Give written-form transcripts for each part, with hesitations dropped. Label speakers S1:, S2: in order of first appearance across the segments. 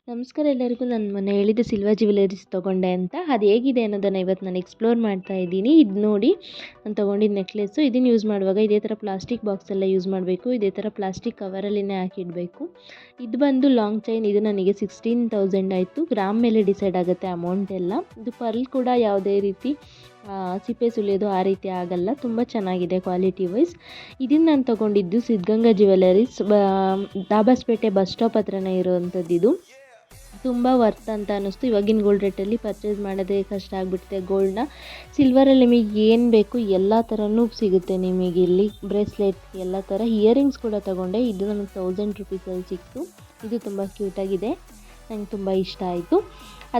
S1: ನಮಸ್ಕಾರ ಎಲ್ಲರಿಗೂ. ನಾನು ಮೊನ್ನೆ ಹೇಳಿದ್ದೆ ಸಿಲ್ವರ್ ಜ್ಯುವೆಲರೀಸ್ ತೊಗೊಂಡೆ ಅಂತ. ಅದು ಹೇಗಿದೆ ಅನ್ನೋದನ್ನು ಇವತ್ತು ನಾನು ಎಕ್ಸ್ಪ್ಲೋರ್ ಮಾಡ್ತಾ ಇದ್ದೀನಿ. ಇದು ನೋಡಿ, ನಾನು ತೊಗೊಂಡಿದ್ದು ನೆಕ್ಲೆಸ್ಸು. ಇದನ್ನು ಯೂಸ್ ಮಾಡುವಾಗ ಇದೇ ಥರ ಪ್ಲಾಸ್ಟಿಕ್ ಬಾಕ್ಸೆಲ್ಲ ಯೂಸ್ ಮಾಡಬೇಕು. ಇದೇ ಥರ ಪ್ಲಾಸ್ಟಿಕ್ ಕವರಲ್ಲಿನೇ ಹಾಕಿಡಬೇಕು. ಇದು ಬಂದು ಲಾಂಗ್ ಚೈನ್. ಇದು ನನಗೆ 16,000 ಆಯಿತು. ಗ್ರಾಮ್ ಮೇಲೆ ಡಿಸೈಡ್ ಆಗುತ್ತೆ ಅಮೌಂಟ್ ಎಲ್ಲ. ಇದು ಪರ್ಲ್ ಕೂಡ ಯಾವುದೇ ರೀತಿ ಸಿಪ್ಪೆ ಸುಲಿಯೋದು ಆ ರೀತಿ ಆಗಲ್ಲ. ತುಂಬ ಚೆನ್ನಾಗಿದೆ ಕ್ವಾಲಿಟಿ ವೈಸ್. ಇದನ್ನು ನಾನು ತೊಗೊಂಡಿದ್ದು Siddaganga jewelleries, Dabaspete bus stop ಹತ್ರನೇ ಇರುವಂಥದ್ದು. ಇದು ತುಂಬ ವರ್ತ್ ಅಂತ ಅನ್ನಿಸ್ತು. ಇವಾಗಿನ ಗೋಲ್ಡ್ ರೇಟಲ್ಲಿ ಪರ್ಚೇಸ್ ಮಾಡೋದೇ ಕಷ್ಟ ಆಗಿಬಿಡುತ್ತೆ ಗೋಲ್ಡ್ನ. ಸಿಲ್ವರಲ್ಲಿ ನಿಮಗೆ ಏನು ಬೇಕು ಎಲ್ಲ ಥರನೂ ಸಿಗುತ್ತೆ ನಿಮಗೆ ಇಲ್ಲಿ. ಬ್ರೇಸ್ಲೆಟ್ ಎಲ್ಲ ಥರ. ಇಯರಿಂಗ್ಸ್ ಕೂಡ ತೊಗೊಂಡೆ. ಇದು ನನಗೆ 1000 ರುಪೀಸಲ್ಲಿ ಸಿಕ್ತು. ಇದು ತುಂಬ ಕ್ಯೂಟಾಗಿದೆ, ನಂಗೆ ತುಂಬ ಇಷ್ಟ ಆಯಿತು.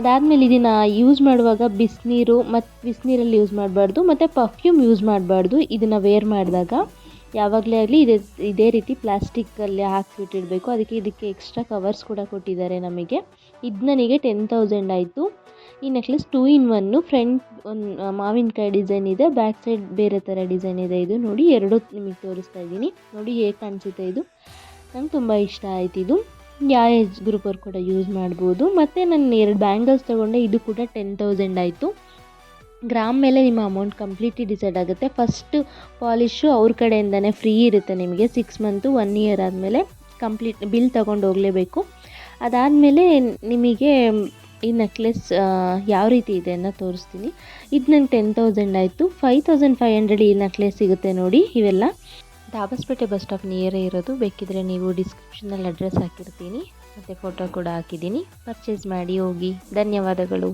S1: ಅದಾದಮೇಲೆ ಇದನ್ನು ಯೂಸ್ ಮಾಡುವಾಗ ಬಿಸಿನೀರಲ್ಲಿ ಯೂಸ್ ಮಾಡಬಾರ್ದು, ಮತ್ತು ಪರ್ಫ್ಯೂಮ್ ಯೂಸ್ ಮಾಡಬಾರ್ದು. ಇದನ್ನು ವೇರ್ ಮಾಡಿದಾಗ ಯಾವಾಗಲೇ ಆಗಲಿ ಇದೇ ರೀತಿ ಪ್ಲಾಸ್ಟಿಕ್ಕಲ್ಲಿ ಹಾಕಿಬಿಟ್ಟಿಡಬೇಕು. ಇದಕ್ಕೆ ಎಕ್ಸ್ಟ್ರಾ ಕವರ್ಸ್ ಕೂಡ ಕೊಟ್ಟಿದ್ದಾರೆ ನಮಗೆ. ಇದು ನನಗೆ 10,000 ಆಯಿತು. ಈ ನೆಕ್ಲೆಸ್ 2 in 1. ಫ್ರಂಟ್ ಒಂದು ಮಾವಿನಕಾಯಿ ಡಿಸೈನ್ ಇದೆ, ಬ್ಯಾಕ್ ಸೈಡ್ ಬೇರೆ ಥರ ಡಿಸೈನ್ ಇದೆ. ಇದು ನೋಡಿ, ಎರಡೂ ನಿಮಗೆ ತೋರಿಸ್ತಾ ಇದ್ದೀನಿ. ನೋಡಿ ಹೇಗೆ ಕಾಣಿಸುತ್ತೆ ಇದು. ನಂಗೆ ತುಂಬ ಇಷ್ಟ ಆಯಿತು. ಇದು ಯಾವ ಏಜ್ ಗ್ರೂಪವ್ರು ಕೂಡ ಯೂಸ್ ಮಾಡ್ಬೋದು. ಮತ್ತು ನಾನು 2 ಬ್ಯಾಂಗಲ್ಸ್ ತೊಗೊಂಡೆ. ಇದು ಕೂಡ 10,000 ಆಯಿತು. ಗ್ರಾಮ್ ಮೇಲೆ ನಿಮ್ಮ ಅಮೌಂಟ್ ಕಂಪ್ಲೀಟ್ಲಿ ಡಿಸೈಡ್ ಆಗುತ್ತೆ. ಫಸ್ಟು ಪಾಲಿಶು ಅವ್ರ ಕಡೆಯಿಂದನೇ ಫ್ರೀ ಇರುತ್ತೆ ನಿಮಗೆ. 6 ಮಂತು 1 ಇಯರ್ ಆದಮೇಲೆ ಕಂಪ್ಲೀಟ್ ಬಿಲ್ ತೊಗೊಂಡು ಹೋಗಲೇಬೇಕು. ಅದಾದಮೇಲೆ ನಿಮಗೆ ಈ ನೆಕ್ಲೆಸ್ ಯಾವ ರೀತಿ ಇದೆ ಅಂತ ತೋರಿಸ್ತೀನಿ. ಇದು ನಂಗೆ 10,000 ಆಯಿತು. 5,500 ಈ ನೆಕ್ಲೆಸ್ ಸಿಗುತ್ತೆ ನೋಡಿ. ಇವೆಲ್ಲ ದಾಬಾಸ್ಪೇಟೆ ಬಸ್ ಸ್ಟಾಪ್ ನಿಯರೇ ಇರೋದು. ಬೇಕಿದ್ರೆ ನೀವು ಡಿಸ್ಕ್ರಿಪ್ಷನಲ್ಲಿ ಅಡ್ರೆಸ್ ಹಾಕಿರ್ತೀನಿ, ಮತ್ತು ಫೋಟೋ ಕೂಡ ಹಾಕಿದ್ದೀನಿ. ಪರ್ಚೇಸ್ ಮಾಡಿ ಹೋಗಿ. ಧನ್ಯವಾದಗಳು.